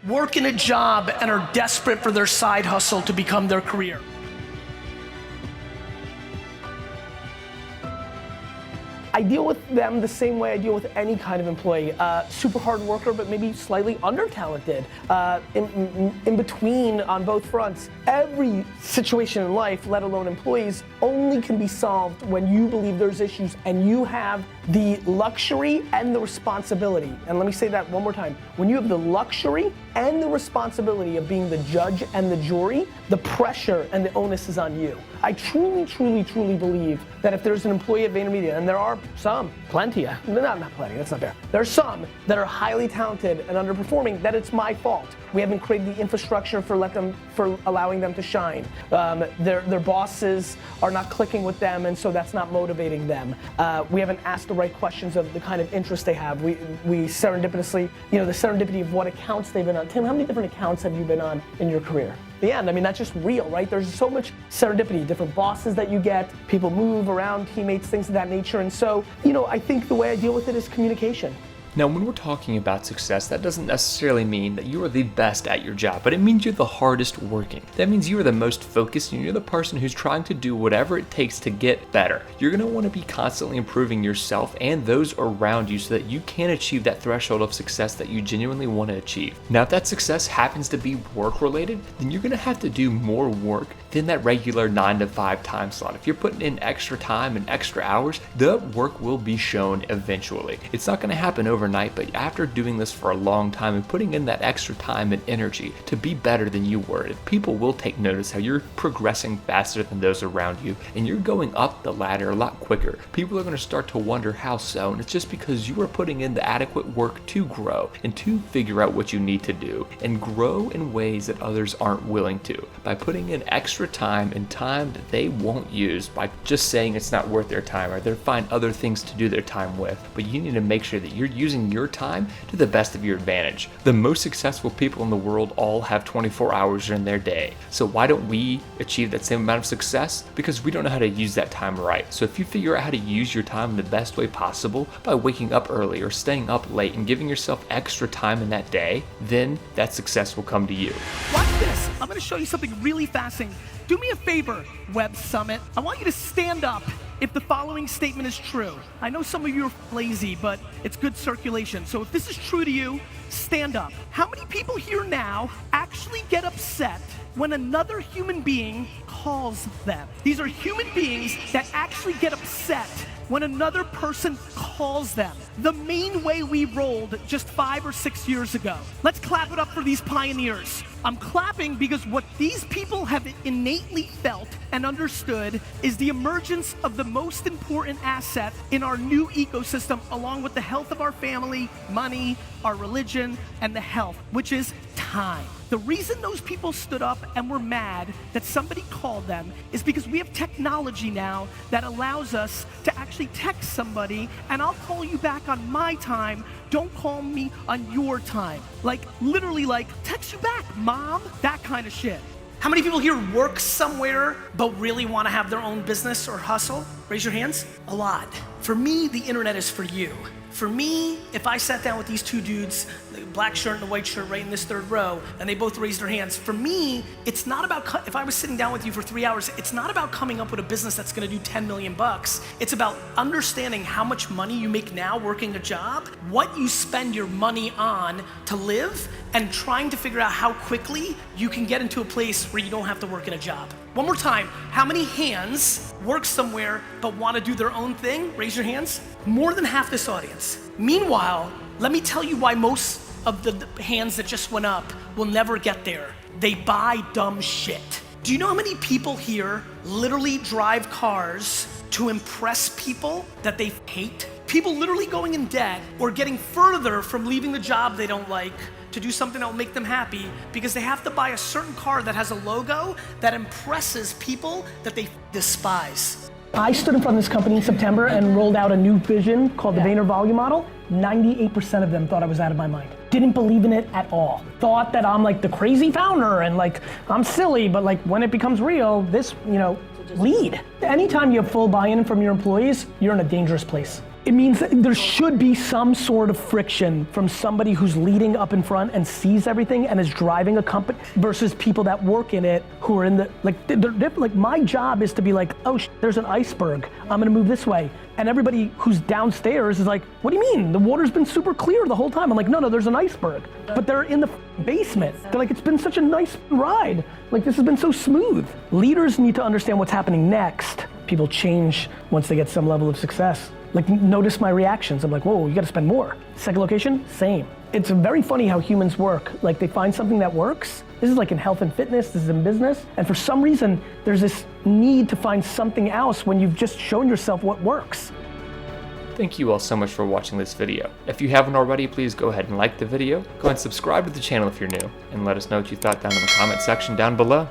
work in a job and are desperate for their side hustle to become their career. I deal with them the same way I deal with any kind of employee. Super hard worker, but maybe slightly under-talented. In between on both fronts. Every situation in life, let alone employees, only can be solved when you believe there's issues and you have the luxury and the responsibility. And let me say that one more time. When you have the luxury and the responsibility of being the judge and the jury, the pressure and the onus is on you. I truly, truly, truly believe that if there's an employee at VaynerMedia, and there are some, plenty, not plenty, that's not fair. There are some that are highly talented and underperforming, that it's my fault. We haven't created the infrastructure for allowing them to shine. Their bosses are not clicking with them, and so that's not motivating them. We haven't asked the right questions of the kind of interest they have. We serendipitously, the serendipity of what accounts they've been on. Tim, how many different accounts have you been on in your career? The end, I mean, that's just real, right? There's so much serendipity, different bosses that you get, people move around, teammates, things of that nature. And so, I think the way I deal with it is communication. Now, when we're talking about success, that doesn't necessarily mean that you are the best at your job, but it means you're the hardest working. That means you are the most focused and you're the person who's trying to do whatever it takes to get better. You're gonna wanna be constantly improving yourself and those around you so that you can achieve that threshold of success that you genuinely wanna achieve. Now, if that success happens to be work related, then you're gonna have to do more work than that regular 9 to 5 time slot. If you're putting in extra time and extra hours, the work will be shown eventually. It's not gonna happen overnight, but after doing this for a long time and putting in that extra time and energy to be better than you were, people will take notice how you're progressing faster than those around you and you're going up the ladder a lot quicker. People are gonna start to wonder how so, and it's just because you are putting in the adequate work to grow and to figure out what you need to do and grow in ways that others aren't willing to. By putting in extra time and time that they won't use by just saying it's not worth their time, or they'll find other things to do their time with. But you need to make sure that you're using your time to the best of your advantage. The most successful people in the world all have 24 hours in their day. So why don't we achieve that same amount of success? Because we don't know how to use that time right. So if you figure out how to use your time in the best way possible by waking up early or staying up late and giving yourself extra time in that day, then that success will come to you. Watch this. I'm gonna show you something really fascinating. Do me a favor, Web Summit. I want you to stand up if the following statement is true. I know some of you are lazy, but it's good circulation. So if this is true to you, stand up. How many people here now actually get upset when another human being calls them? These are human beings that actually get upset when another person calls them. The main way we rolled just 5 or 6 years ago. Let's clap it up for these pioneers. I'm clapping because what these people have innately felt and understood is the emergence of the most important asset in our new ecosystem, along with the health of our family, money, our religion, and the health, which is time. The reason those people stood up and were mad that somebody called them is because we have technology now that allows us to actually text somebody and I'll call you back on my time, don't call me on your time. Like, literally like, text you back, mom, that kind of shit. How many people here work somewhere but really want to have their own business or hustle? Raise your hands. A lot. For me, the internet is for you. For me, if I sat down with these two dudes, the black shirt and the white shirt right in this third row, and they both raised their hands, for me, it's not about, if I was sitting down with you for 3 hours, it's not about coming up with a business that's gonna do 10 million bucks. It's about understanding how much money you make now working a job, what you spend your money on to live, and trying to figure out how quickly you can get into a place where you don't have to work in a job. One more time, how many hands work somewhere but want to do their own thing? Raise your hands. More than half this audience. Meanwhile, let me tell you why most of the hands that just went up will never get there. They buy dumb shit. Do you know how many people here literally drive cars to impress people that they hate? People literally going in debt or getting further from leaving the job they don't like to do something that will make them happy because they have to buy a certain car that has a logo that impresses people that they despise. I stood in front of this company in September and rolled out a new vision called the Vayner Volume Model. 98% of them thought I was out of my mind. Didn't believe in it at all. Thought that I'm like the crazy founder and like I'm silly, but like when it becomes real, this, lead. Anytime you have full buy-in from your employees, you're in a dangerous place. It means that there should be some sort of friction from somebody who's leading up in front and sees everything and is driving a company versus people that work in it who are in the, like my job is to be like, oh, there's an iceberg. I'm gonna move this way. And everybody who's downstairs is like, what do you mean? The water's been super clear the whole time. I'm like, no, there's an iceberg. But they're in the basement. They're like, it's been such a nice ride. Like, this has been so smooth. Leaders need to understand what's happening next. People change once they get some level of success. Like, notice my reactions. I'm like, whoa, you gotta spend more. Second location, same. It's very funny how humans work. Like, they find something that works. This is like in health and fitness, this is in business. And for some reason, there's this need to find something else when you've just shown yourself what works. Thank you all so much for watching this video. If you haven't already, please go ahead and like the video. Go ahead and subscribe to the channel if you're new, and let us know what you thought down in the comment section down below.